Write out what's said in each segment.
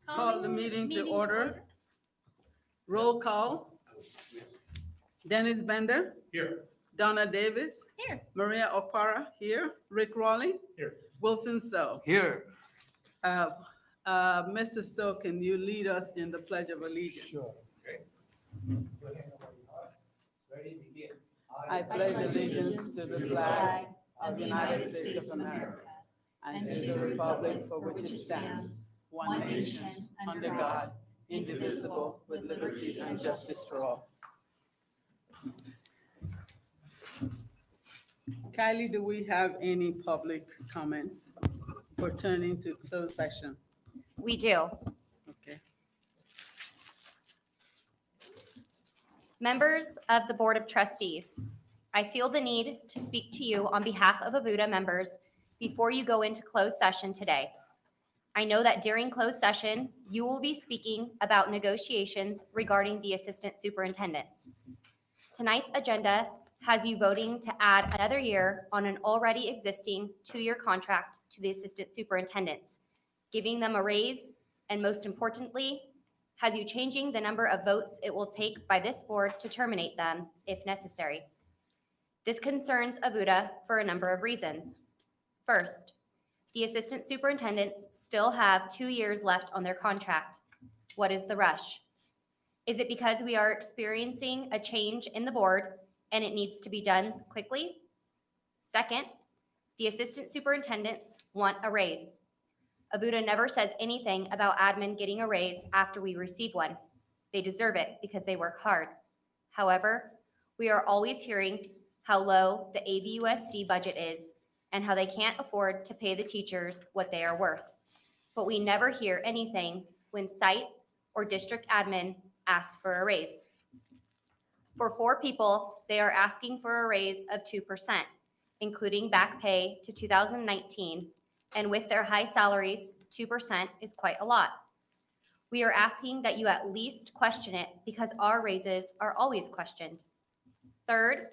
Call the meeting to order. Roll call. Dennis Bender. Here. Donna Davis. Here. Maria Opara here. Rick Raleigh. Here. Wilson So. Here. Mrs. So, can you lead us in the Pledge of Allegiance? Sure. Okay. Go ahead, ready, begin. I pledge allegiance to the flag of the United States of America and to the republic for which it stands, one nation, under God, indivisible, with liberty and justice for all. Kylie, do we have any public comments pertaining to closed session? We do. Okay. Members of the Board of Trustees, I feel the need to speak to you on behalf of AVUSD members before you go into closed session today. I know that during closed session, you will be speaking about negotiations regarding the assistant superintendents. Tonight's agenda has you voting to add another year on an already existing 2-year contract to the assistant superintendents, giving them a raise, and most importantly, has you changing the number of votes it will take by this board to terminate them if necessary. This concerns AVUSD for a number of reasons. First, the assistant superintendents still have 2 years left on their contract. What is the rush? Is it because we are experiencing a change in the board and it needs to be done quickly? Second, the assistant superintendents want a raise. AVUSD never says anything about admin getting a raise after we receive one. They deserve it because they work hard. However, we are always hearing how low the AVUSD budget is and how they can't afford to pay the teachers what they are worth. But we never hear anything when site or district admin asks for a raise. For 4 people, they are asking for a raise of 2%, including back pay to 2019, and with their high salaries, 2% is quite a lot. We are asking that you at least question it because our raises are always questioned. Third,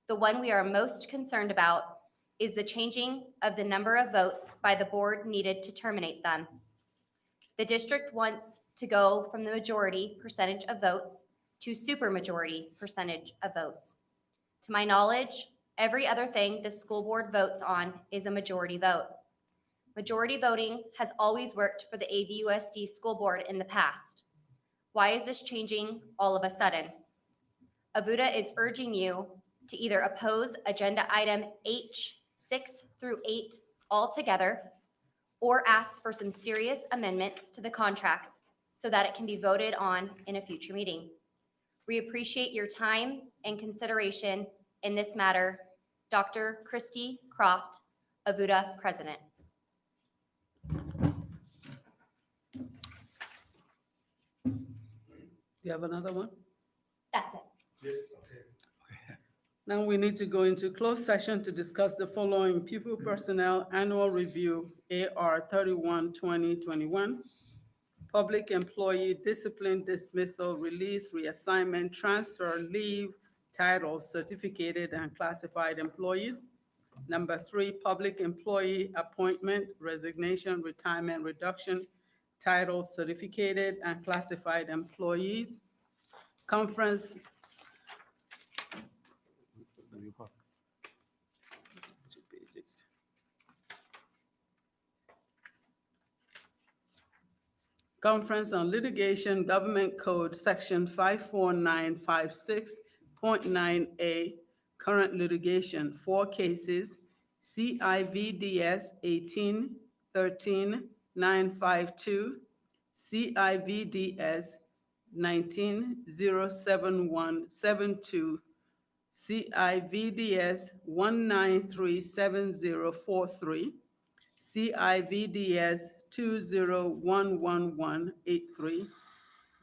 the one we are most concerned about is the changing of the number of votes by the board needed to terminate them. The district wants to go from the majority percentage of votes to supermajority percentage of votes. To my knowledge, every other thing the school board votes on is a majority vote. Majority voting has always worked for the AVUSD school board in the past. Why is this changing all of a sudden? AVUSD is urging you to either oppose agenda item H 6 through 8 altogether or ask for some serious amendments to the contracts so that it can be voted on in a future meeting. We appreciate your time and consideration in this matter. Dr. Christy Croft, AVUSD President. Do you have another one? That's it. Yes, okay. Now we need to go into closed session to discuss the following pupil personnel annual review, AR 31-2021, public employee discipline, dismissal, release, reassignment, transfer, leave, title, certificated and classified employees. Number 3, public employee appointment, resignation, retirement, reduction, title, certificated and classified employees. Conference. Conference on Litigation, Government Code, Section 54956.9A, current litigation, 4 cases, CIVDS 18-13-952, CIVDS 19-07172, CIVDS 1937043, CIVDS 2011183,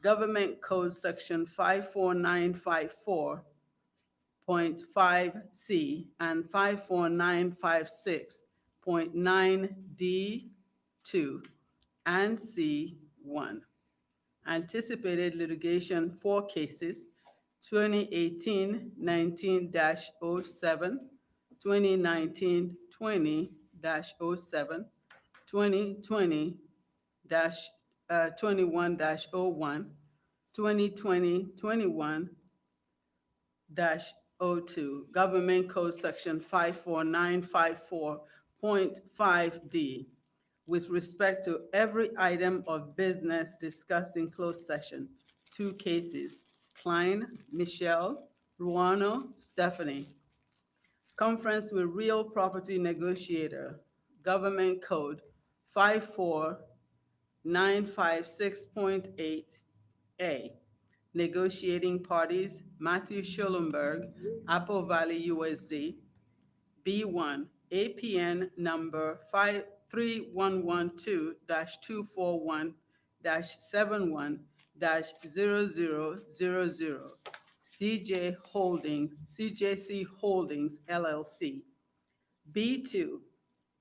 Government Code Section 54954.5C and 54956.9D2 and C1. Anticipated litigation, 4 cases, 2018-19-07, 2019-20-07, 2020 21-01, 2020-21-02, Government Code Section 54954.5D, with respect to every item of business discussed in closed session. Two cases, Klein, Michelle, Ruano, Stephanie. Conference with real property negotiator, Government Code 54956.8A. Negotiating parties, Matthew Schellenberg, Apple Valley USD. B1, APN number 3112-241-71-0000, CJC Holdings LLC. B2,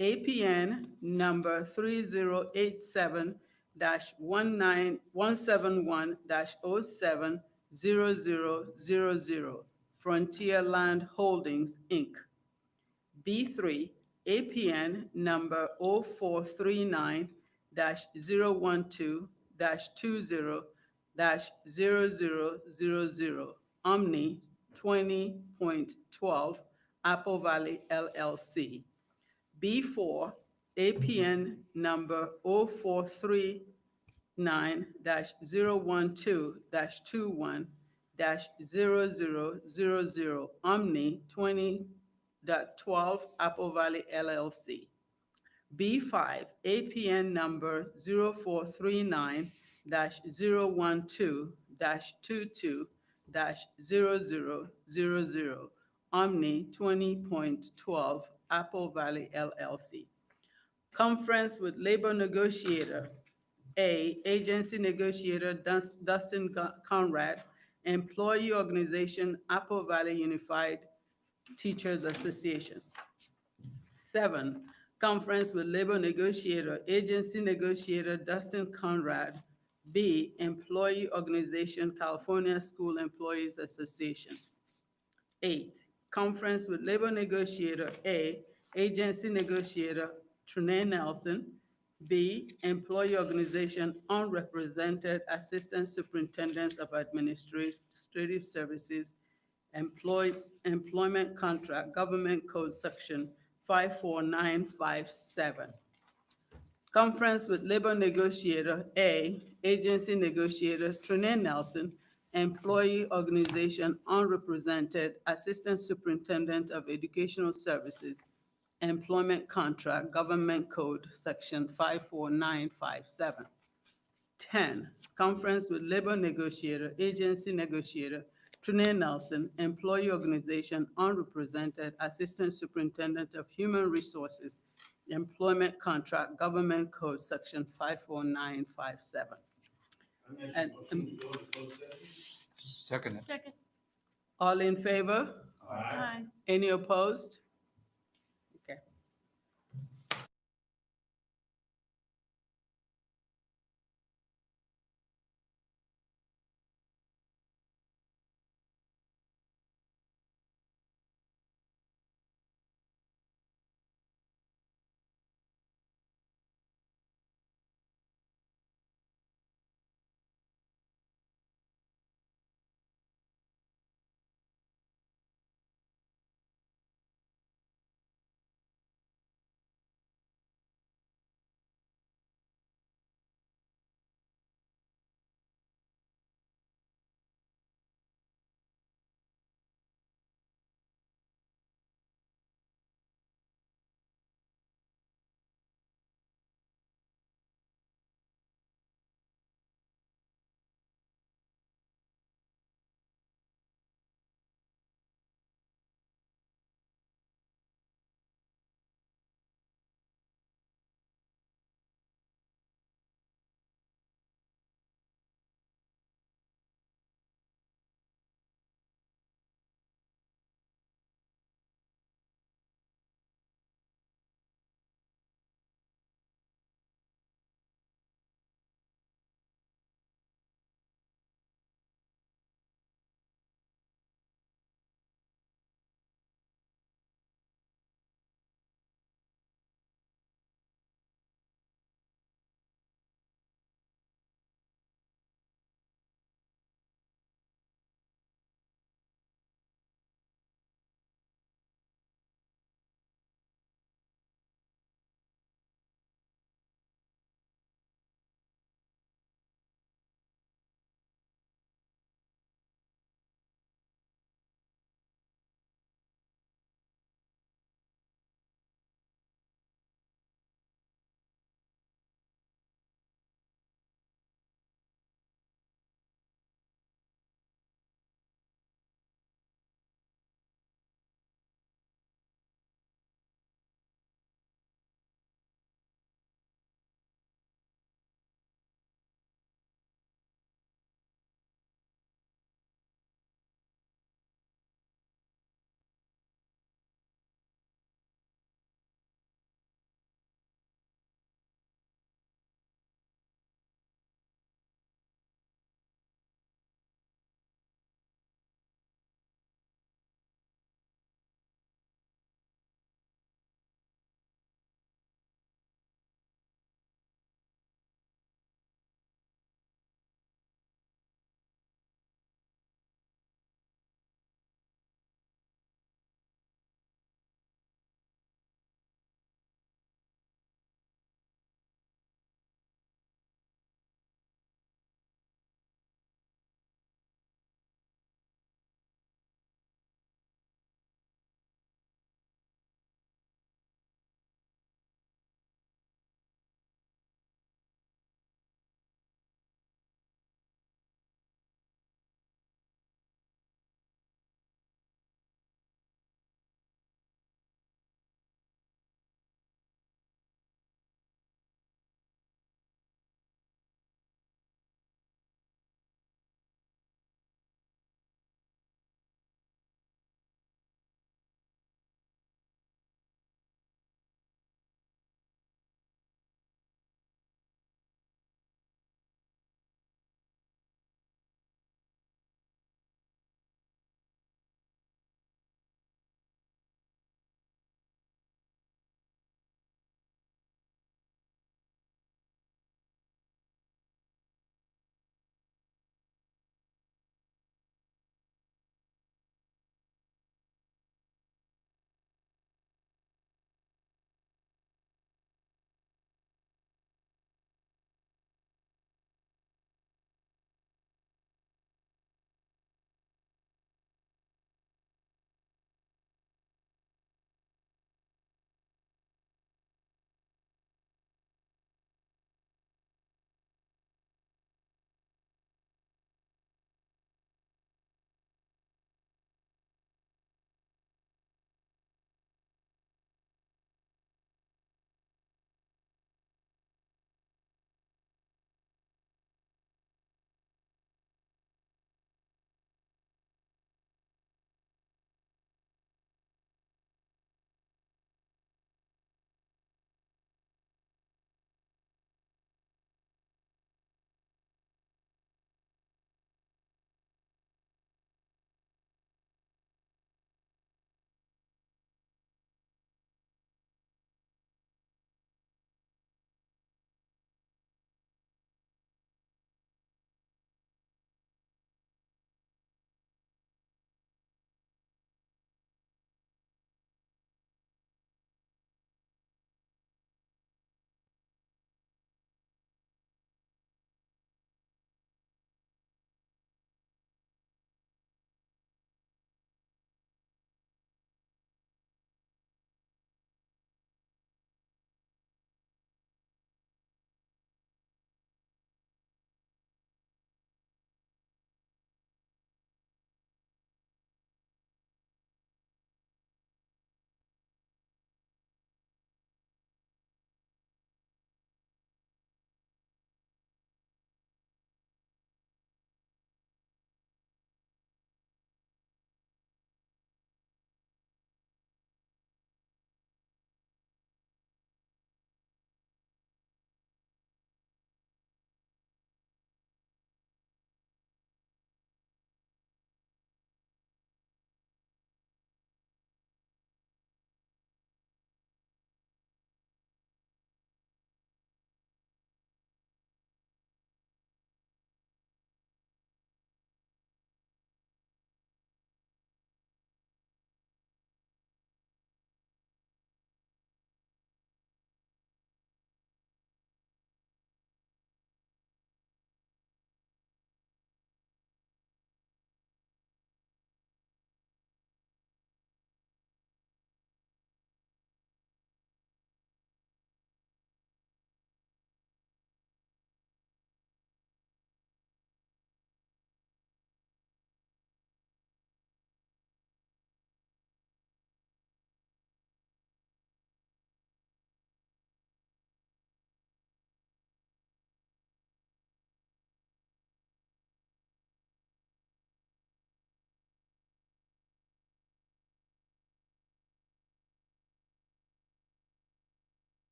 APN number 3087-171-070000, Frontierland Holdings, Inc. B3, APN number 0439-012-20-0000, Omni 20.12, Apple Valley LLC. B4, APN number 0439-012-21-0000, Omni 20.12, Apple Valley LLC. B5, APN number 0439-012-22-0000, Omni 20.12, Apple Valley LLC. Conference with labor negotiator. A, agency negotiator Dustin Conrad, employee organization Apple Valley Unified Teachers Association. 7, conference with labor negotiator, agency negotiator Dustin Conrad. B, employee organization California School Employees Association. 8, conference with labor negotiator A, agency negotiator Trinae Nelson. B, employee organization unrepresented assistant superintendents of administrative services, employment contract, government code section 54957. Conference with labor negotiator A, agency negotiator Trinae Nelson, employee organization unrepresented assistant superintendent of educational services, employment contract, government code section 54957. 10, conference with labor negotiator, agency negotiator Trinae Nelson, employee organization unrepresented assistant superintendent of human resources, employment contract, government code section 54957. And Second. Second. all in favor? Aye. Any opposed?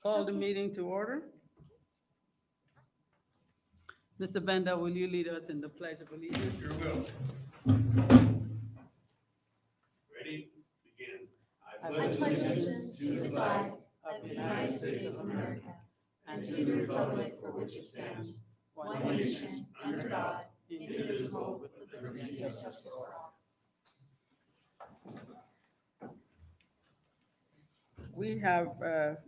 Call the meeting to order. Mr. Bender, will you lead us in the Pledge of Allegiance? Sure will. Ready? Begin. I I pledge allegiance to the flag of the United States of America and to the republic for which it stands, one nation, under God, indivisible, with liberty and justice for all. We have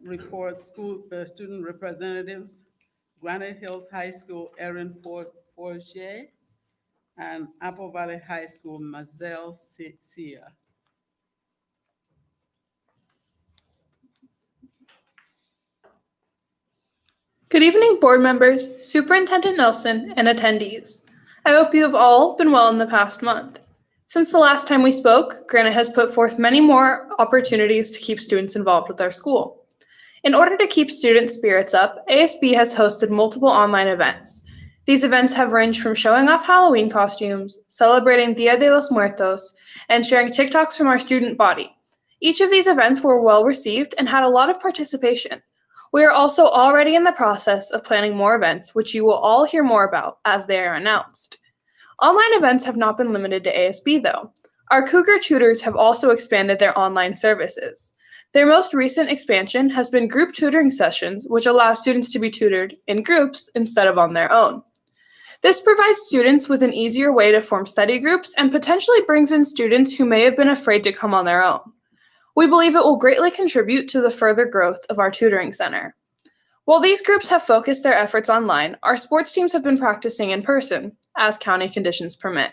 reports, student representatives, Granite Hills High School, Erin Forget, and Apple Valley High School, Mazel Sia. Good evening, board members, Superintendent Nelson, and attendees. I hope you have all been well in the past month. Since the last time we spoke, Granite has put forth many more opportunities to keep students involved with our school. In order to keep student spirits up, ASB has hosted multiple online events. These events have ranged from showing off Halloween costumes, celebrating Dia de los Muertos, and sharing TikToks from our student body. Each of these events were well received and had a lot of participation. We are also already in the process of planning more events, which you will all hear more about as they are announced. Online events have not been limited to ASB, though. Our Cougar tutors have also expanded their online services. Their most recent expansion has been group tutoring sessions, which allow students to be tutored in groups instead of on their own. This provides students with an easier way to form study groups and potentially brings in students who may have been afraid to come on their own. We believe it will greatly contribute to the further growth of our tutoring center. While these groups have focused their efforts online, our sports teams have been practicing in person, as county conditions permit.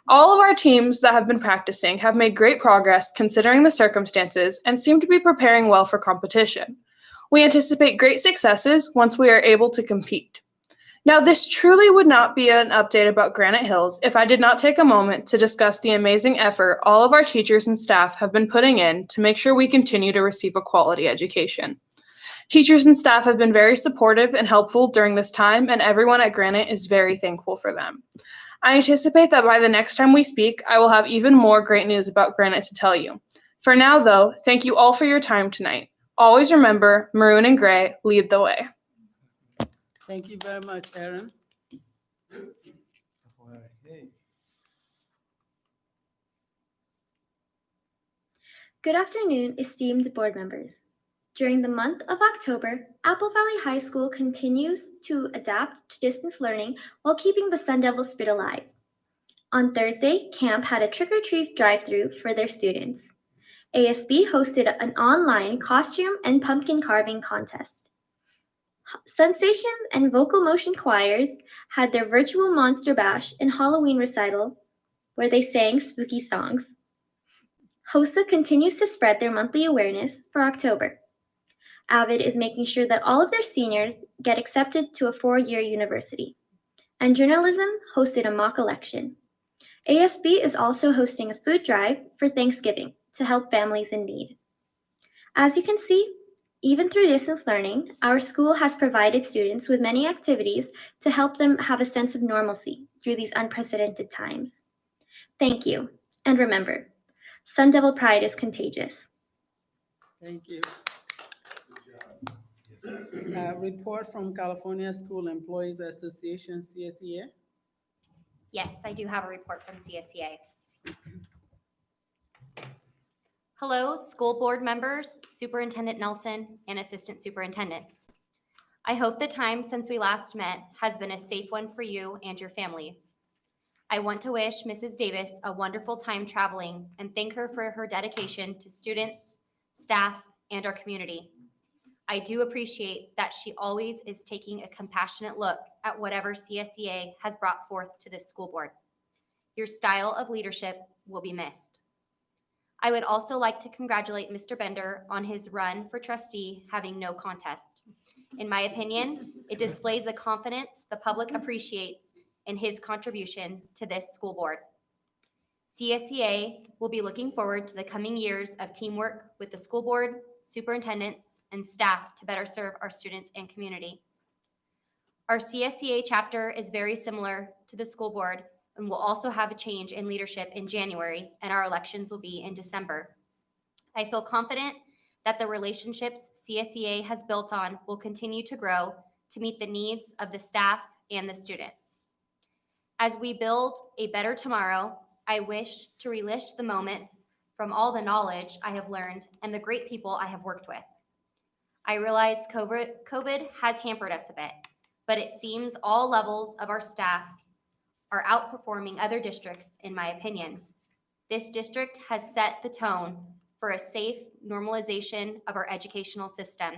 All of our teams that have been practicing have made great progress considering the circumstances and seem to be preparing well for competition. We anticipate great successes once we are able to compete. Now, this truly would not be an update about Granite Hills if I did not take a moment to discuss the amazing effort all of our teachers and staff have been putting in to make sure we continue to receive a quality education. Teachers and staff have been very supportive and helpful during this time, and everyone at Granite is very thankful for them. I anticipate that by the next time we speak, I will have even more great news about Granite to tell you. For now, though, thank you all for your time tonight. Always remember, maroon and gray lead the way. Thank you very much, Erin. Good afternoon, esteemed board members. During the month of October, Apple Valley High School continues to adapt to distance learning while keeping the Sun Devil spirit alive. On Thursday, camp had a trick-or-treat drive-through for their students. ASB hosted an online costume and pumpkin carving contest. Sensations and Vocal Motion choirs had their virtual Monster Bash and Halloween recital where they sang spooky songs. HOSA continues to spread their monthly awareness for October. AVID is making sure that all of their seniors get accepted to a 4-year university. And journalism hosted a mock election. ASB is also hosting a food drive for Thanksgiving to help families in need. As you can see, even through distance learning, our school has provided students with many activities to help them have a sense of normalcy through these unprecedented times. Thank you, and remember, Sun Devil pride is contagious. Thank you. Report from California School Employees Association, CSEA. Yes, I do have a report from CSEA. Hello, school board members, Superintendent Nelson, and Assistant Superintendents. I hope the time since we last met has been a safe one for you and your families. I want to wish Mrs. Davis a wonderful time traveling and thank her for her dedication to students, staff, and our community. I do appreciate that she always is taking a compassionate look at whatever CSEA has brought forth to this school board. Your style of leadership will be missed. I would also like to congratulate Mr. Bender on his run for trustee having no contest. In my opinion, it displays the confidence the public appreciates in his contribution to this school board. CSEA will be looking forward to the coming years of teamwork with the school board, superintendents, and staff to better serve our students and community. Our CSEA chapter is very similar to the school board and will also have a change in leadership in January, and our elections will be in December. I feel confident that the relationships CSEA has built on will continue to grow to meet the needs of the staff and the students. As we build a better tomorrow, I wish to relish the moments from all the knowledge I have learned and the great people I have worked with. I realize COVID has hampered us a bit, but it seems all levels of our staff are outperforming other districts, in my opinion. This district has set the tone for a safe normalization of our educational system.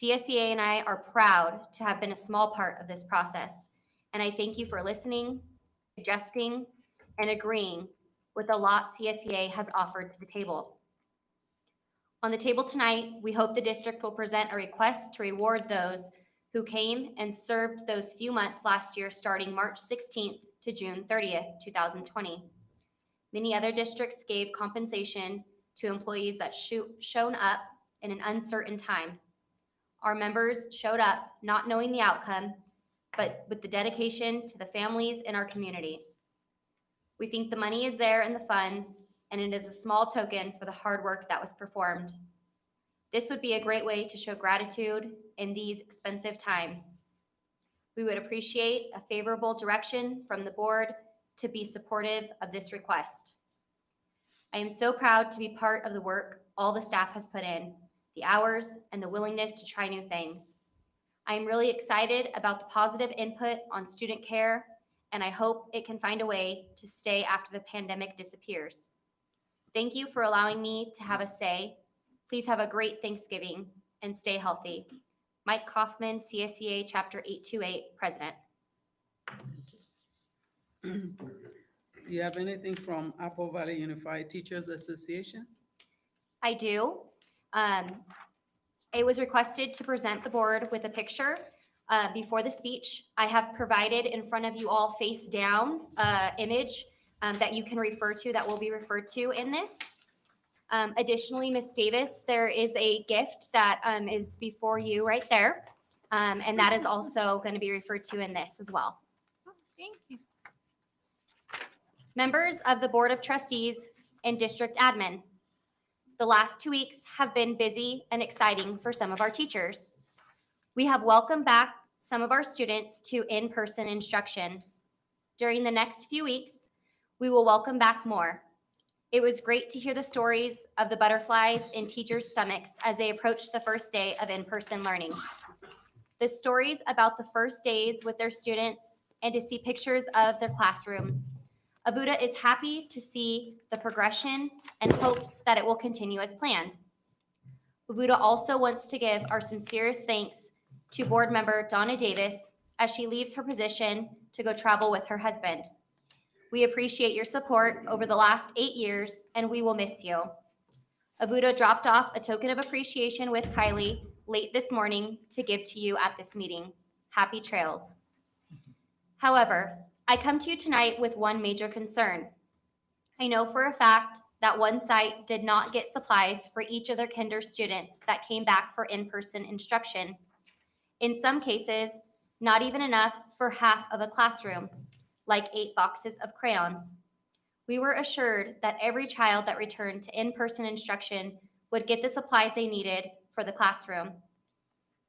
CSEA and I are proud to have been a small part of this process, and I thank you for listening, suggesting, and agreeing with the lot CSEA has offered to the table. On the table tonight, we hope the district will present a request to reward those who came and served those few months last year starting March 16th to June 30th, 2020. Many other districts gave compensation to employees that shown up in an uncertain time. Our members showed up not knowing the outcome, but with the dedication to the families in our community. We think the money is there in the funds, and it is a small token for the hard work that was performed. This would be a great way to show gratitude in these expensive times. We would appreciate a favorable direction from the board to be supportive of this request. I am so proud to be part of the work all the staff has put in, the hours, and the willingness to try new things. I am really excited about the positive input on student care, and I hope it can find a way to stay after the pandemic disappears. Thank you for allowing me to have a say. Please have a great Thanksgiving and stay healthy. Mike Kaufman, CSEA Chapter 828, President. Do you have anything from Apple Valley Unified Teachers Association? I do. It was requested to present the board with a picture before the speech. I have provided in front of you all face down image that you can refer to, that will be referred to in this. Additionally, Ms. Davis, there is a gift that is before you right there, and that is also going to be referred to in this as well. Thank you. Members of the Board of Trustees and District Admin, the last 2 weeks have been busy and exciting for some of our teachers. We have welcomed back some of our students to in-person instruction. During the next few weeks, we will welcome back more. It was great to hear the stories of the butterflies in teachers' stomachs as they approached the first day of in-person learning. The stories about the first days with their students and to see pictures of their classrooms. AVUSD is happy to see the progression and hopes that it will continue as planned. AVUSD also wants to give our sincerest thanks to board member Donna Davis as she leaves her position to go travel with her husband. We appreciate your support over the last 8 years, and we will miss you. AVUSD dropped off a token of appreciation with Kylie late this morning to give to you at this meeting. Happy trails. However, I come to you tonight with one major concern. I know for a fact that one site did not get supplies for each of their kinder students that came back for in-person instruction. In some cases, not even enough for half of a classroom, like 8 boxes of crayons. We were assured that every child that returned to in-person instruction would get the supplies they needed for the classroom.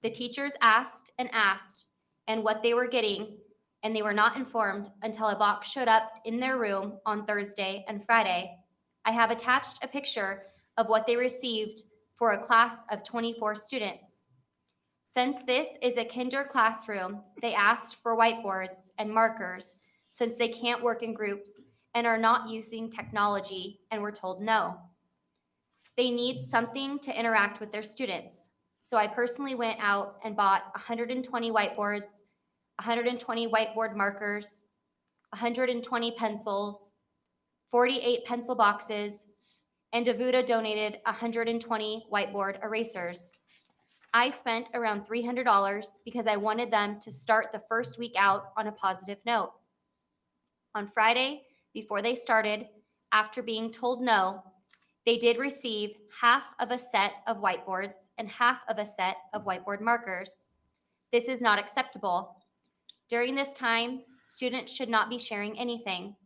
The teachers asked and asked, and what they were getting, and they were not informed until a box showed up in their room on Thursday and Friday. I have attached a picture of what they received for a class of 24 students. Since this is a kinder classroom, they asked for whiteboards and markers since they can't work in groups and are not using technology, and were told no. They need something to interact with their students. So I personally went out and bought 120 whiteboards, 120 whiteboard markers, 120 pencils, 48 pencil boxes, and AVUSD donated 120 whiteboard erasers. I spent around $300 because I wanted them to start the first week out on a positive note. On Friday, before they started, after being told no, they did receive half of a set of whiteboards and half of a set of whiteboard markers. This is not acceptable. During this time, students should not be sharing anything.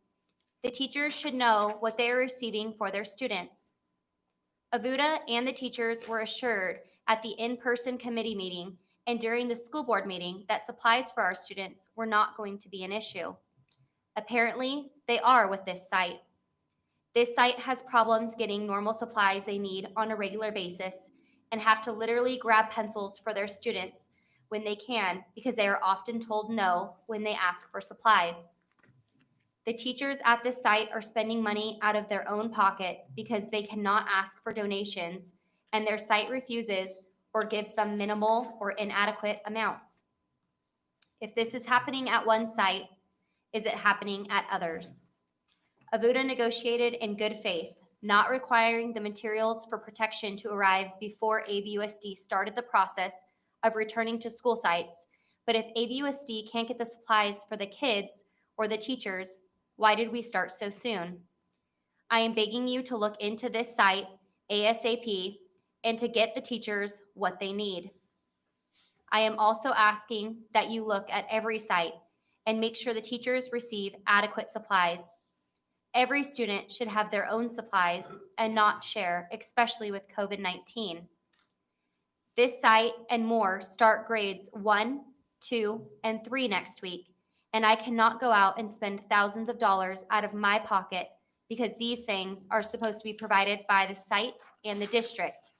The teachers should know what they are receiving for their students. AVUDA and the teachers were assured at the in-person committee meeting and during the school board meeting that supplies for our students were not going to be an issue. Apparently, they are with this site. This site has problems getting normal supplies they need on a regular basis and have to literally grab pencils for their students when they can because they are often told no when they ask for supplies. The teachers at this site are spending money out of their own pocket because they cannot ask for donations and their site refuses or gives them minimal or inadequate amounts. If this is happening at one site, is it happening at others? AVUDA negotiated in good faith, not requiring the materials for protection to arrive before AVUSD started the process of returning to school sites. But if AVUSD can't get the supplies for the kids or the teachers, why did we start so soon? I am begging you to look into this site ASAP and to get the teachers what they need. I am also asking that you look at every site and make sure the teachers receive adequate supplies. Every student should have their own supplies and not share, especially with COVID-19. This site and more start grades 1, 2, and 3 next week, and I cannot go out and spend thousands of dollars out of my pocket because these things are supposed to be provided by the site and the district.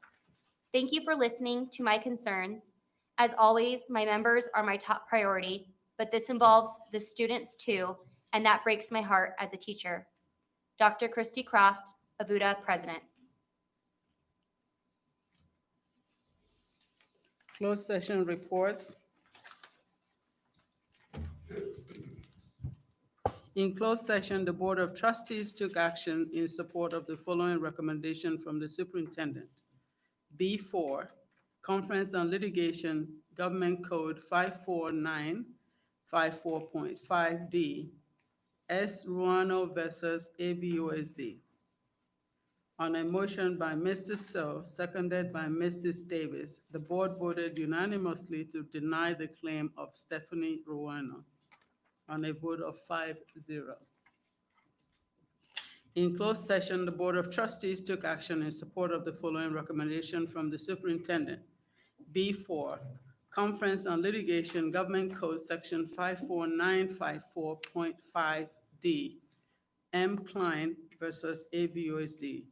Thank you for listening to my concerns. As always, my members are my top priority, but this involves the students too, and that breaks my heart as a teacher. Dr. Christy Croft, AVUDA President. Closed session reports. In closed session, the Board of Trustees took action in support of the following recommendation from the superintendent. B4, Conference on Litigation, Government Code 54954.5D, S. Ruano versus AVUSD. On a motion by Mr. So, seconded by Mrs. Davis, the board voted unanimously to deny the claim of Stephanie Ruano on a vote of 5-0. In closed session, the Board of Trustees took action in support of the following recommendation from the superintendent. B4, Conference on Litigation, Government Code Section 54954.5D, M. Klein versus AVUSD.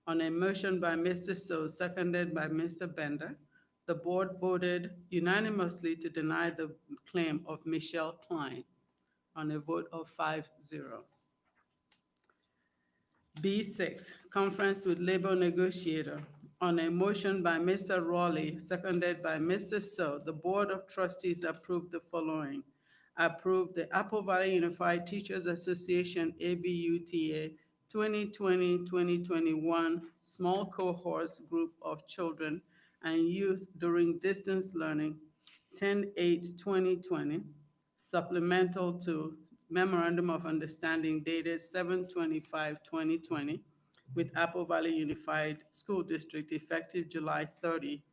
On a motion by Mr. So, seconded by Mr. Bender, the board voted unanimously to deny the claim of Michelle Klein on a vote of 5-0. B6, Conference with Labor Negotiator. On a motion by Mr. Raleigh, seconded by Mr. So, the Board of Trustees approved the following. Approved the Apple Valley Unified Teachers Association, AVUTA, 2020-2021 small cohorts group of children and youth during distance learning, 10/8/2020, supplemental to Memorandum of Understanding dated 7/25/2020 with Apple Valley Unified School District effective July 30,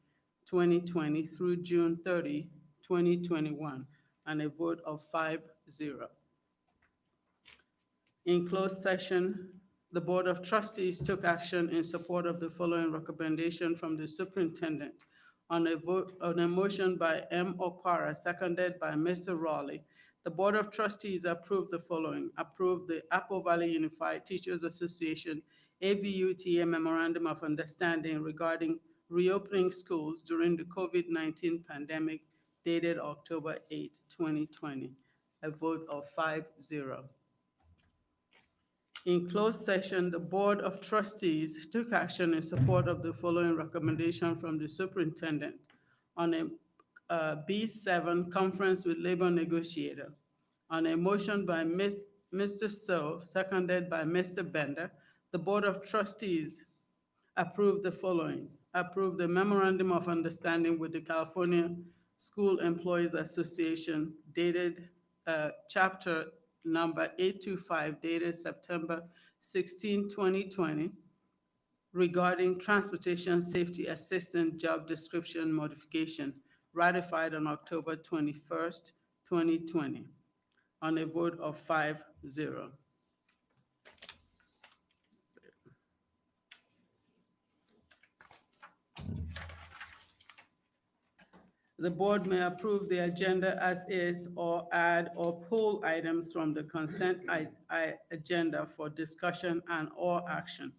2020 through June 30, 2021, and a vote of 5-0. In closed session, the Board of Trustees took action in support of the following recommendation from the superintendent. On a motion by M. Okwara, seconded by Mr. Raleigh, the Board of Trustees approved the following. Approved the Apple Valley Unified Teachers Association, AVUTA Memorandum of Understanding regarding reopening schools during the COVID-19 pandemic dated October 8, 2020. A vote of 5-0. In closed session, the Board of Trustees took action in support of the following recommendation from the superintendent. On a B7, Conference with Labor Negotiator. On a motion by Mr. So, seconded by Mr. Bender, the Board of Trustees approved the following. Approved the Memorandum of Understanding with the California School Employees Association dated chapter number 825 dated September 16, 2020 regarding transportation safety assistant job description modification ratified on October 21st, 2020 on a vote of 5-0. The board may approve the agenda as is or add or pull items from the consent agenda for discussion and or action.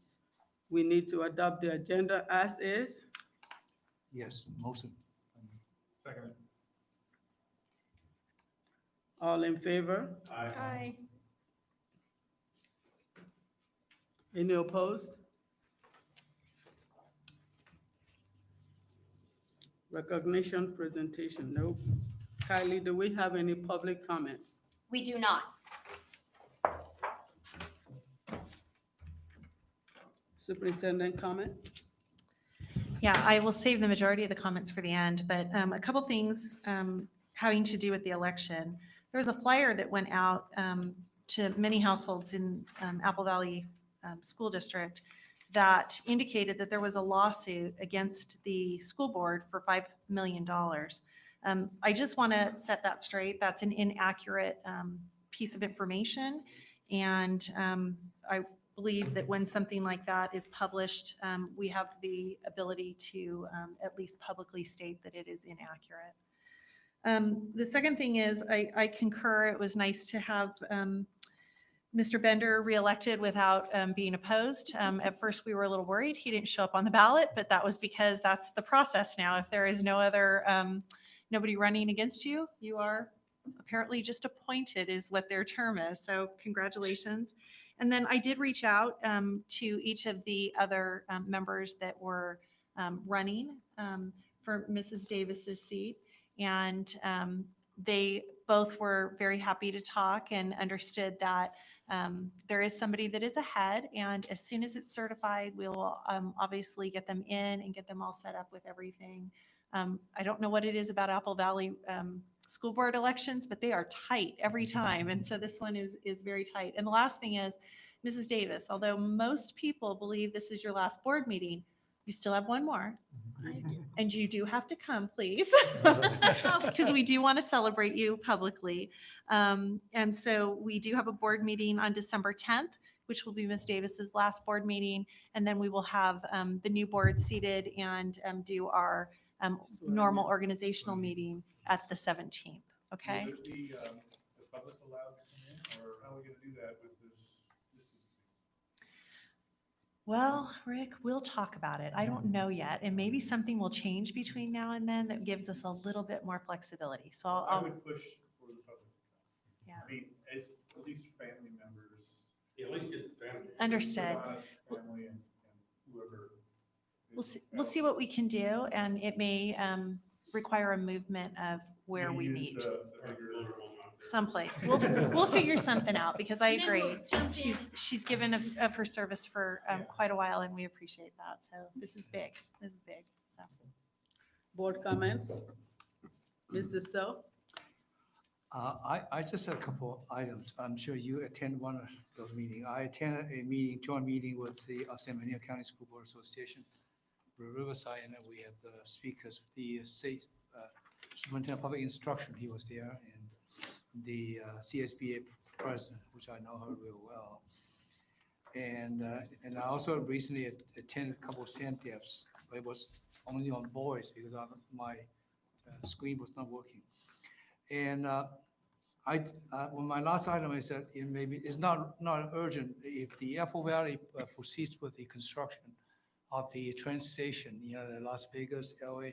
We need to adopt the agenda as is. Yes, motion. Second. All in favor? Aye. Any opposed? Recognition presentation, nope. Kylie, do we have any public comments? We do not. Superintendent comment? Yeah, I will save the majority of the comments for the end, but a couple things having to do with the election. There was a flyer that went out to many households in Apple Valley School District that indicated that there was a lawsuit against the school board for $5 million. I just want to set that straight. That's an inaccurate piece of information. And I believe that when something like that is published, we have the ability to at least publicly state that it is inaccurate. The second thing is I concur. It was nice to have Mr. Bender reelected without being opposed. At first, we were a little worried he didn't show up on the ballot, but that was because that's the process now. If there is no other, nobody running against you, you are apparently just appointed is what their term is. So congratulations. And then I did reach out to each of the other members that were running for Mrs. Davis's seat. And they both were very happy to talk and understood that there is somebody that is ahead. And as soon as it's certified, we will obviously get them in and get them all set up with everything. I don't know what it is about Apple Valley school board elections, but they are tight every time. And so this one is very tight. And the last thing is, Mrs. Davis, although most people believe this is your last board meeting, you still have one more. And you do have to come, please, because we do want to celebrate you publicly. And so we do have a board meeting on December 10th, which will be Ms. Davis's last board meeting. And then we will have the new board seated and do our normal organizational meeting at the 17th. Okay? Will it be the public allowed to come in, or how are we going to do that with this distancing? Well, Rick, we'll talk about it. I don't know yet. And maybe something will change between now and then that gives us a little bit more flexibility. So I would push for the public to come. Yeah. I mean, as at least family members. Yeah, at least get the family. Understood. Honest family and whoever. We'll see what we can do, and it may require a movement of where we Use meet. the bigger- Someplace. We'll figure something out because I agree. She's given of her service for quite a while, and we appreciate that. So this is big. This is big. So. Board comments? Mr. So? I just have a couple items. I'm sure you attend one of those meetings. I attended a meeting, joint meeting with the San Bernardino County School Board Association, Riverside, and then we have the speakers, the state superintendent of public instruction. He was there, and the CSBA president, which I know her real well. And I also recently attended a couple of SANTEFs, but it was only on voice because my screen was not working. And well, my last item is that it's not urgent. If the Apple Valley proceeds with the construction of the train station, the Las Vegas, LA,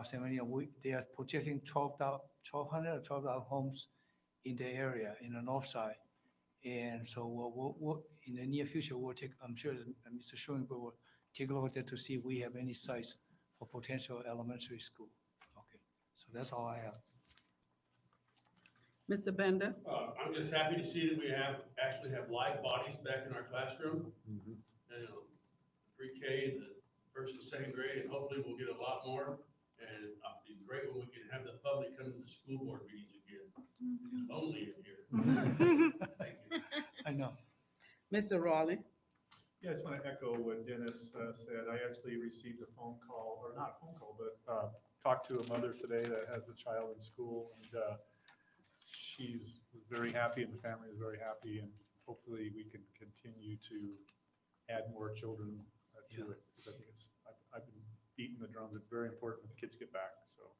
San Bernardino, they are projecting 1,200 or 12,000 homes in the area, in the north side. And so we'll in the near future, I'm sure that Mr. Schoenberg will take a look at that to see if we have any sites for potential elementary school. Okay, so that's all I have. Mr. Bender? I'm just happy to see that we actually have live bodies back in our classroom. And, pre-K and the first and second grade, and hopefully we'll get a lot more. And it'd be great when we can have the public come to the school board meetings again. It's lonely in here. Thank you. I know. Mr. Raleigh? Yeah, I just want to echo what Dennis said. I actually received a phone call, or not a phone call, but talked to a mother today that has a child in school, and she's very happy, and the family is very happy, and hopefully we can continue to add more children to it. I think I've been beating the drum. It's very important that the kids get back. So,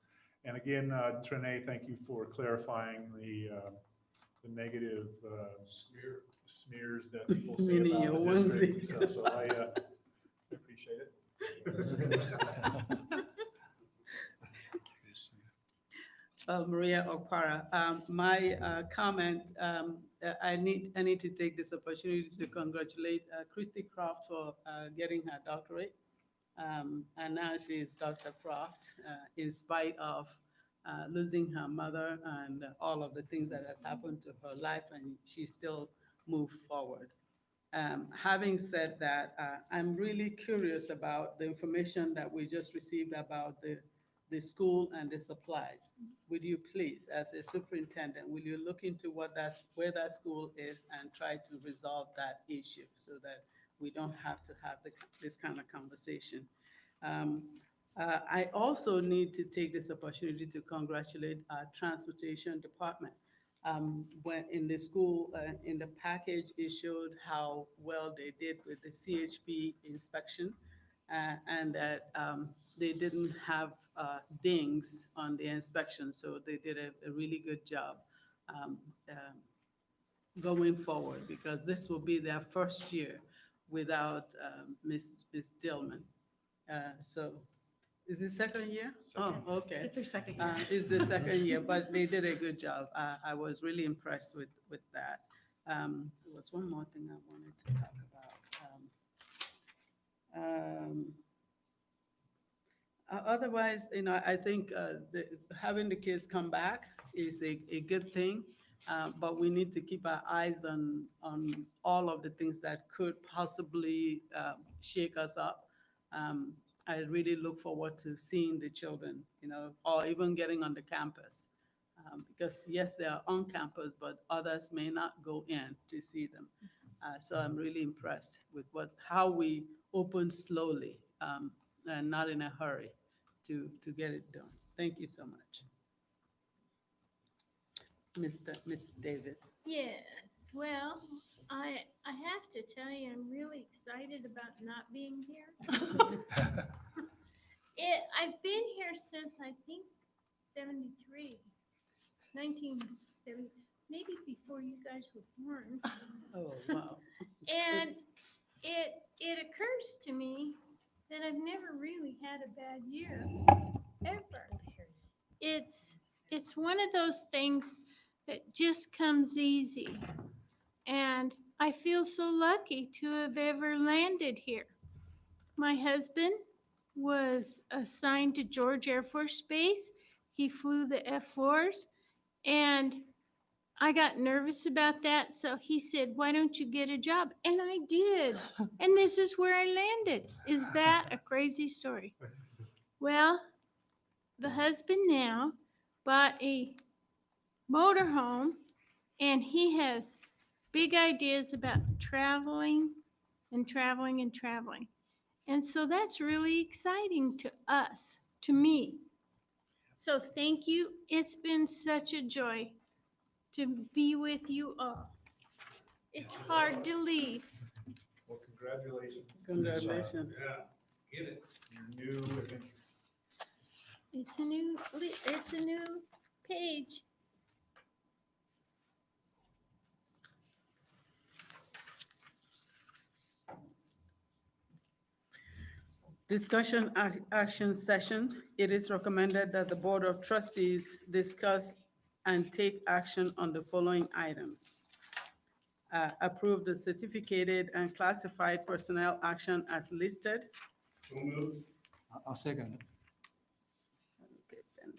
And again, Trinae, thank you for clarifying the negative smears that people say Meaning about your the district and onesie. stuff, so I appreciate it. Maria Okpara, my comment, I need to take this opportunity to congratulate Christy Croft for getting her doctorate. And now she is Dr. Croft, in spite of losing her mother and all of the things that has happened to her life, and she still moved forward. Having said that, I'm really curious about the information that we just received about the school and the supplies. Would you please, as a superintendent, will you look into where that school is and try to resolve that issue so that we don't have to have this kind of conversation? I also need to take this opportunity to congratulate our transportation department. When in the school, in the package, it showed how well they did with the CHP inspection, and that they didn't have dings on the inspection, so they did a really good job um, going forward, because this will be their first year without Ms. Tillman. So, is it second year? Oh, okay. It's her second year. It's the second year, but they did a good job. I was really impressed with that. There was one more thing I wanted to talk about. Otherwise, I think having the kids come back is a good thing, but we need to keep our eyes on all of the things that could possibly shake us up. I really look forward to seeing the children, or even getting on the campus. Because yes, they are on campus, but others may not go in to see them. So I'm really impressed with how we open slowly, and not in a hurry to get it done. Thank you so much. Miss Davis. Yes, well, I have to tell you, I'm really excited about not being here. I've been here since I think 73, 1970, maybe before you guys were born. Oh, wow. And it occurs to me that I've never really had a bad year, ever. It's one of those things that just comes easy. And I feel so lucky to have ever landed here. My husband was assigned to George Air Force Base. He flew the F-4s, and I got nervous about that, so he said, "Why don't you get a job?" And I did. And this is where I landed. Is that a crazy story? Well, the husband now bought a motorhome, and he has big ideas about traveling and traveling and traveling. And so that's really exciting to us, to me. So thank you. It's been such a joy to be with you all. It's hard to leave. Well, congratulations. Congratulations. Yeah, get it. Your new adventure. It's a new page. Discussion action session. It is recommended that the Board of Trustees discuss and take action on the following items. Approve the certificated and classified personnel action as listed. So moved. I'll second it. Okay, and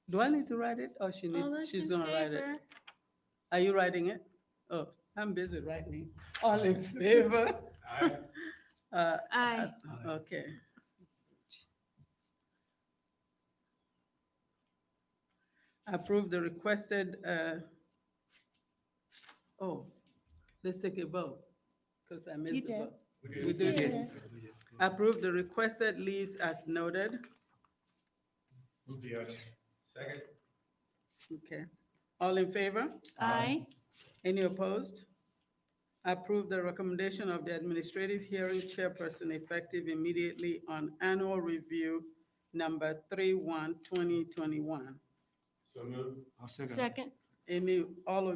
do I need to write it, or All those she's in gonna write it? favor? Are you writing it? Oh, I'm busy writing. All in favor? Aye. Aye. Okay. Approve the requested, let's take a vote, because I missed the did. vote. We We did. did. Yeah. Approve the requested leaves as noted. Move the item. Second. Okay. All in favor? Aye. Any opposed? Approve the recommendation of the administrative hearing chairperson effective immediately on annual review number 31/2021. So moved. I'll second. Second. Any, all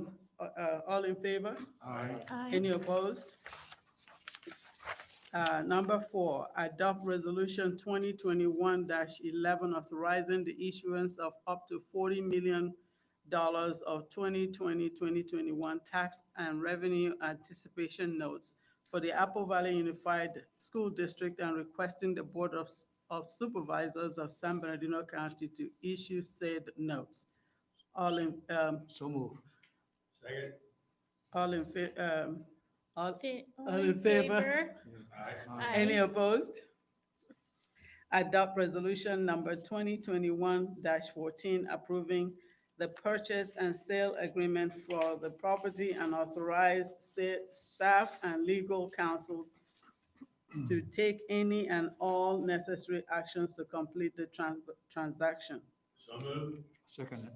in favor? Aye. Aye. Any opposed? Number 4, adopt resolution 2021-11 authorizing the issuance of up to $40 million of 2020-2021 tax and revenue anticipation notes for the Apple Valley Unified School District and requesting the Board of Supervisors of San Bernardino County to issue said notes. All in, So move. Second. all in, all All in favor? Aye. Any opposed? Adopt resolution number 2021-14 approving the purchase and sale agreement for the property and authorize staff and legal counsel to take any and all necessary actions to complete the transaction. So moved. Second.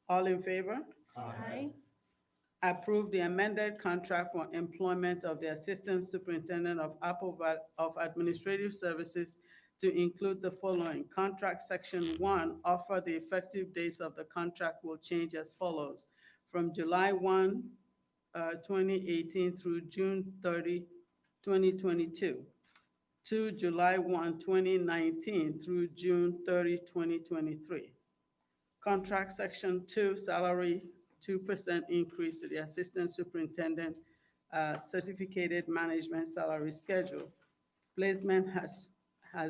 All in favor? Aye. Approve the amended contract for employment of the Assistant Superintendent of of Administrative Services to include the following. Contract Section 1, offer the effective dates of the contract will change as follows. From July 1, 2018 through June 30, 2022, to July 1, 2019 through June 30, 2023. Contract Section 2, salary 2% increase to the Assistant Superintendent Certificated Management Salary Schedule. Placement has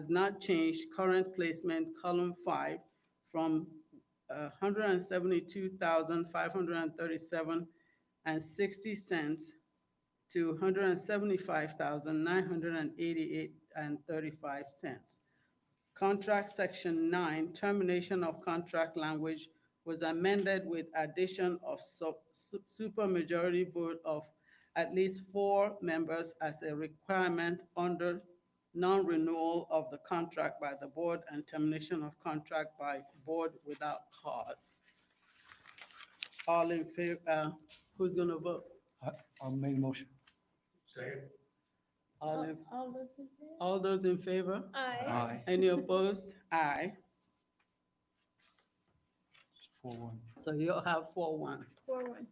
not changed. Current placement, column 5, from $172,537.60 to $175,988.35. Contract Section 9, termination of contract language was amended with addition of supermajority vote of at least 4 members as a requirement under non-renewal of the contract by the board and termination of contract by board without cause. All in favor, who's gonna vote? I'll make a motion. Second. All in, All those in favor? all those in favor? Aye. Aye. Any opposed? Aye. 4-1. So you'll have 4-1. 4-1.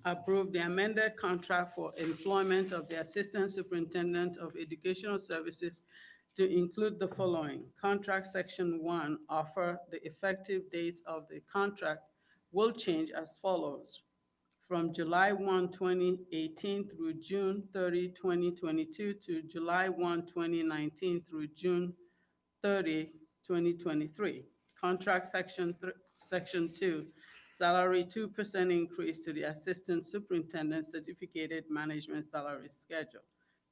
Approve the amended contract for employment of the Assistant Superintendent of Educational Services to include the following. Contract Section 1, offer the effective dates of the contract will change as follows. From July 1, 2018 through June 30, 2022 to July 1, 2019 through June 30, 2023. Contract Section 2, salary 2% increase to the Assistant Superintendent Certificated Management Salary Schedule.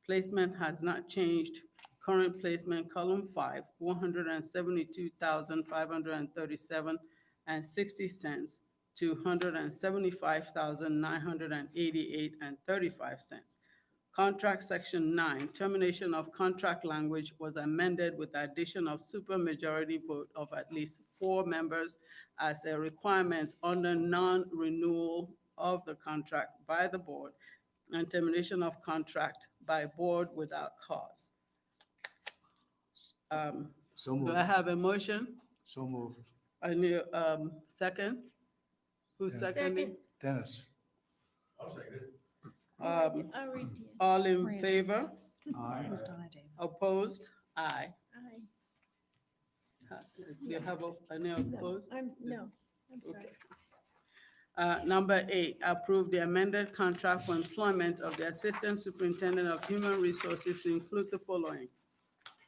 Placement has not changed. Current placement, column 5, $172,537.60 to $175,988.35. Contract Section 9, termination of contract language was amended with the addition of supermajority vote of at least 4 members as a requirement under non-renewal of the contract by the board and termination of contract by board without cause. So Do move. I have a motion? So move. I need, second? Who's Yeah. seconding? Dennis. I'll second it. I'll read you. All in Maria. favor? Aye. Who's Donna Davis? Opposed? Aye. Aye. Do you have any opposed? No, I'm sorry. Number 8, approve the amended contract for employment of the Assistant Superintendent of Human Resources to include the following.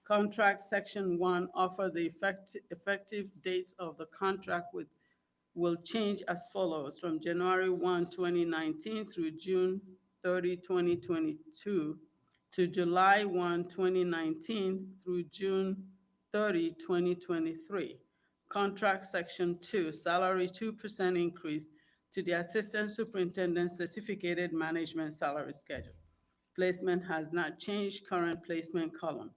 Contract Section 1, offer the effective dates of the contract will change as follows. From January 1, 2019 through June 30, 2022 to July 1, 2019 through June 30, 2023. Contract Section 2, salary 2% increase to the Assistant Superintendent Certificated Management Salary Schedule. Placement has not changed. Current placement column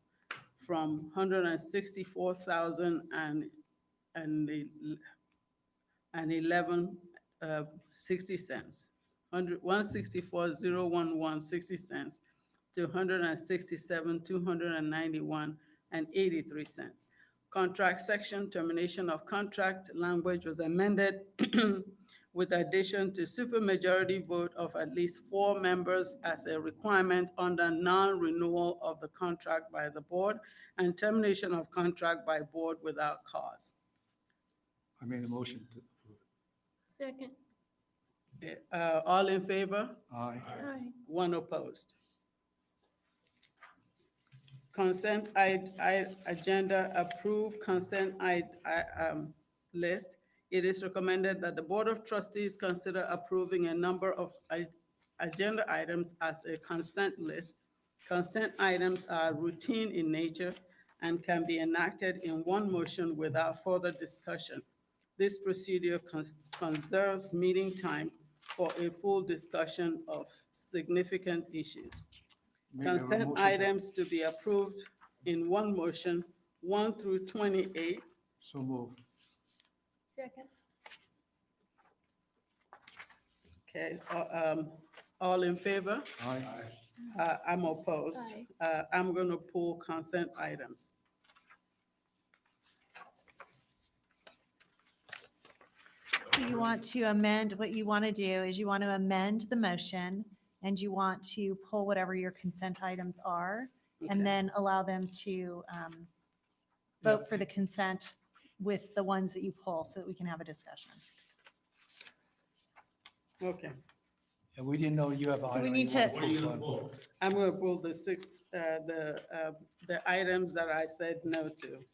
from $164,011.60, 164,011.60 to $167,291 $1,000,000.83. Contract section, termination of contract, language was amended with addition to supermajority vote of at least 4 members as a requirement under non-renewal of the contract by the board and termination of contract by board without cause. I made a motion to approve. Second. All in favor? Aye. Aye. One opposed. Consent agenda approved consent list. It is recommended that the Board of Trustees consider approving a number of agenda items as a consent list. Consent items are routine in nature and can be enacted in one motion without further discussion. This procedure conserves meeting time for a full discussion of significant issues. Make a Consent motion to- items to be approved in one motion, 1 through 28. So move. Second. Okay, all in favor? Aye. I'm opposed. I'm going to pull consent items. So you want to amend, what you want to do is you want to amend the motion and you want to pull whatever your consent items are Okay. and then allow them to vote for the consent with the ones that you pull so that we can have a discussion. Okay, And we didn't know you have an So we item need you want to- What are you gonna pull. pull? I'm going to pull the items that I said no to.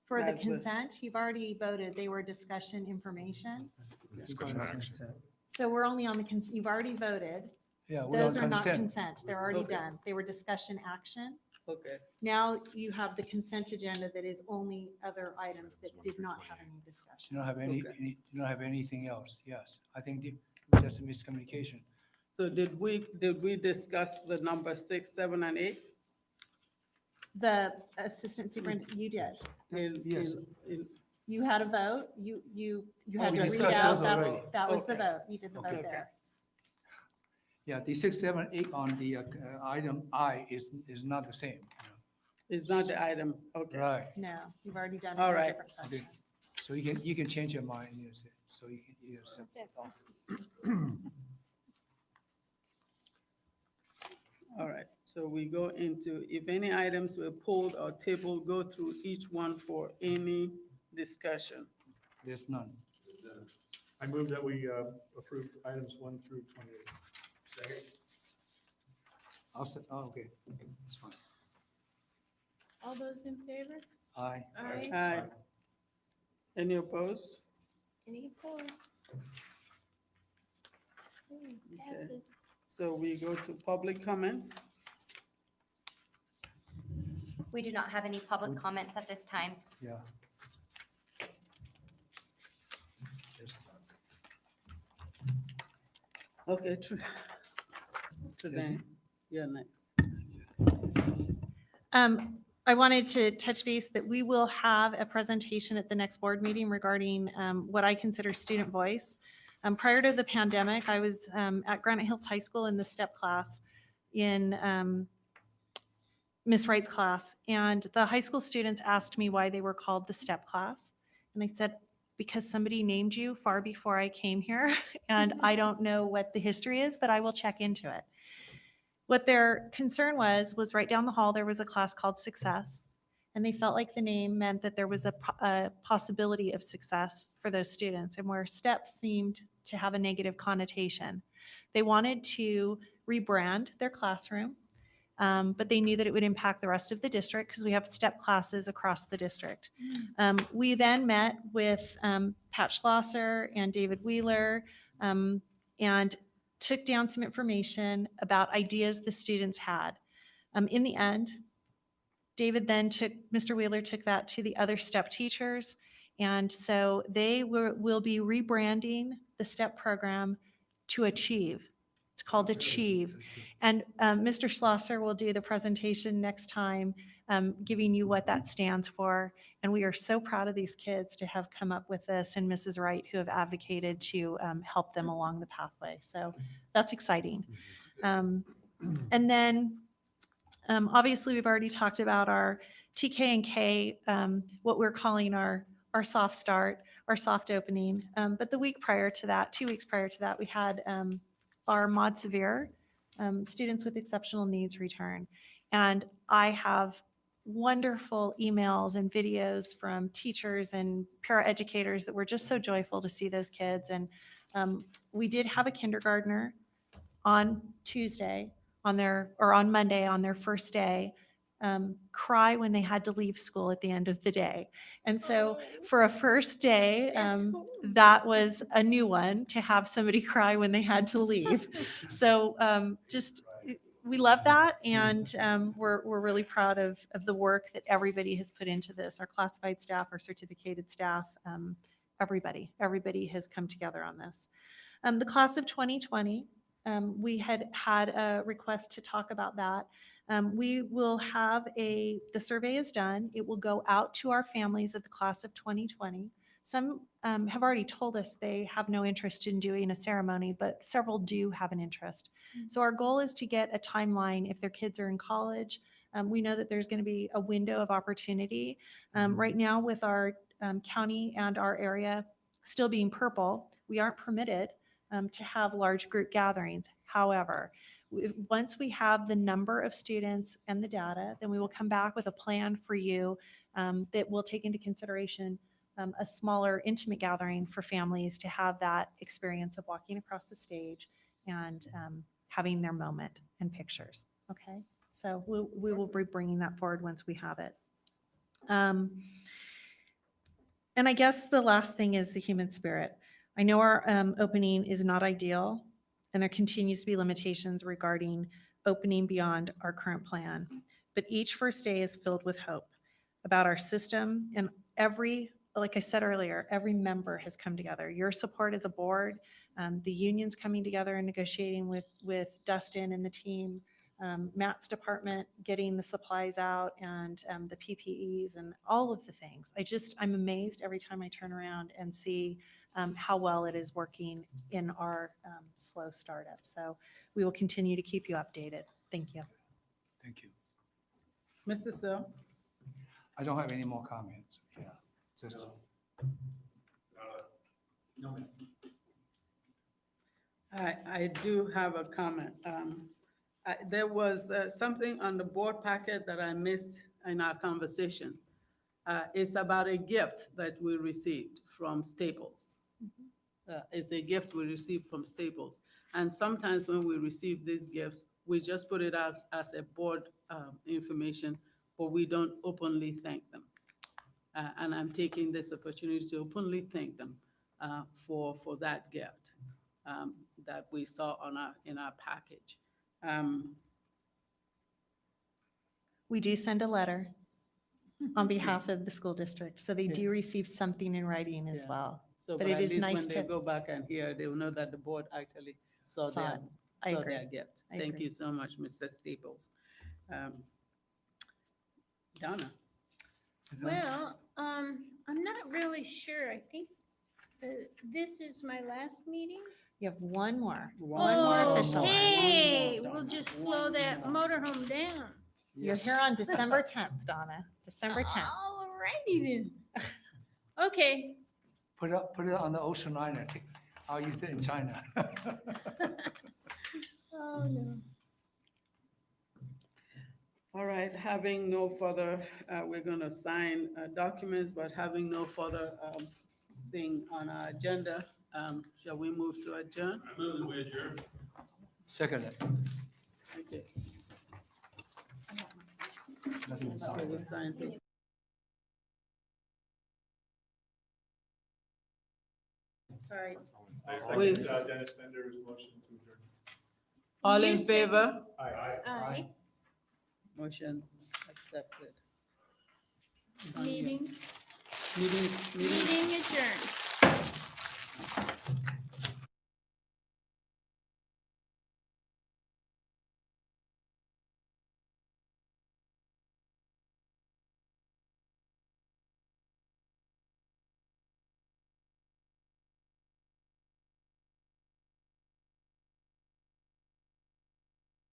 For the That's it. consent, you've already voted. They were discussion information. Discussion action. So we're only on the, you've already voted. Yeah, we're on Those are not consent. consent. They're already Okay. done. They were discussion action. Okay, Now you have the consent agenda that is only other items that did not have any You discussion. don't have any, Okay. you don't have anything else, yes. I think that's a miscommunication. so did we discuss the number 6, 7, and 8? The assistant superintendent, you did. Yes. You had a vote. You Oh, had we to read discussed out. those That already. that was the Okay. vote. You did the Okay. vote there. Yeah, the 6, 7, 8 on the item I is not the same. It's not the item, okay. Right, No, you've already done it All in a right. different section. okay. So you can change your mind, you know, so you can accept it off. All right, so we go into, if any items were pulled or tabled, go through each one for any discussion. There's none. I move that we approve items 1 through 28. Second? I'll say, oh, okay, that's fine. All those in favor? Aye. Aye. Aye. Any opposed? Any opposed? Okay, Passes. So we go to public comments. We do not have any public comments at this time. Yeah. Just- Okay, today, you're next. I wanted to touch base that we will have a presentation at the next board meeting regarding what I consider student voice. Prior to the pandemic, I was at Granite Hills High School in the STEP class in Miss Wright's class. And the high school students asked me why they were called the STEP class. And I said, because somebody named you far before I came here. And I don't know what the history is, but I will check into it. What their concern was right down the hall, there was a class called Success. And they felt like the name meant that there was a possibility of success for those students, and where STEP seemed to have a negative connotation. They wanted to rebrand their classroom, but they knew that it would impact the rest of the district because we have STEP classes across the district. We then met with Pat Schlosser and David Wheeler and took down some information about ideas the students had. In the end, Mr. Wheeler took that to the other STEP teachers. And so they will be rebranding the STEP program to Achieve. It's called Achieve. And Mr. Schlosser will do the presentation next time, giving you what that stands for. And we are so proud of these kids to have come up with this, and Mrs. Wright, who have advocated to help them along the pathway. So that's exciting. And then Obviously, we've already talked about our TK and K, what we're calling our soft start, our soft opening. But the week prior to that, 2 weeks prior to that, we had our Mod Severe students with exceptional needs return. And I have wonderful emails and videos from teachers and paraeducators that were just so joyful to see those kids. And we did have a kindergartner on Tuesday on Monday on their first day, cry when they had to leave school at the end of the day. And so for a first day, that was a new one, to have somebody cry when they had to leave. So we love that, and we're really proud of the work that everybody has put into this. Our classified staff, our certificated staff, everybody has come together on this. The class of 2020, we had a request to talk about that. We will have the survey is done. It will go out to our families of the class of 2020. Some have already told us they have no interest in doing a ceremony, but several do have an interest. So our goal is to get a timeline if their kids are in college. We know that there's going to be a window of opportunity. Right now, with our county and our area still being purple, we aren't permitted to have large group gatherings. However, once we have the number of students and the data, then we will come back with a plan for you that will take into consideration a smaller intimate gathering for families to have that experience of walking across the stage and having their moment and pictures. Okay, so we will be bringing that forward once we have it. And I guess the last thing is the human spirit. I know our opening is not ideal, and there continues to be limitations regarding opening beyond our current plan. But each first day is filled with hope about our system, and like I said earlier, every member has come together. Your support as a board, the union's coming together and negotiating with Dustin and the team, Matt's department getting the supplies out, and the PPEs and all of the things. I'm amazed every time I turn around and see how well it is working in our slow startup. So we will continue to keep you updated. Thank you. Thank you. Mr. Sell? I don't have any more comments. Yeah, just, I do have a comment. There was something on the board packet that I missed in our conversation. It's about a gift that we received from Staples. It's a gift we received from Staples. And sometimes when we receive these gifts, we just put it as a board information, but we don't openly thank them. And I'm taking this opportunity to openly thank them for that gift that we saw in our package. We do send a letter on behalf of the school district, so they do receive something in writing as Yeah. well. So, But but it at is least nice when they to- go back and hear, they will know that the board actually saw Saw their, it. I saw agree. their gift. I Thank agree. you so much, Mr. Staples. Donna? Well, I'm not really sure. I think this is my last meeting. You have one more One official one. Okay, One more, we'll Donna. just slow that motorhome down. You're yes. here on December 10th, Donna. December 10th. Alrighty then. Okay. Put it on the ocean liner. I'll use it in China. Oh, no. All right, having no further, we're going to sign documents, but having no further thing on our agenda, shall we move to adjourn? I move that we adjourn. Second, Okay. nothing to Okay, sign. we sign it. Sorry. I second We- Dennis Bender's motion to adjourn. All You in second. favor? Aye. Aye. Motion accepted. Meeting Meeting adjourned.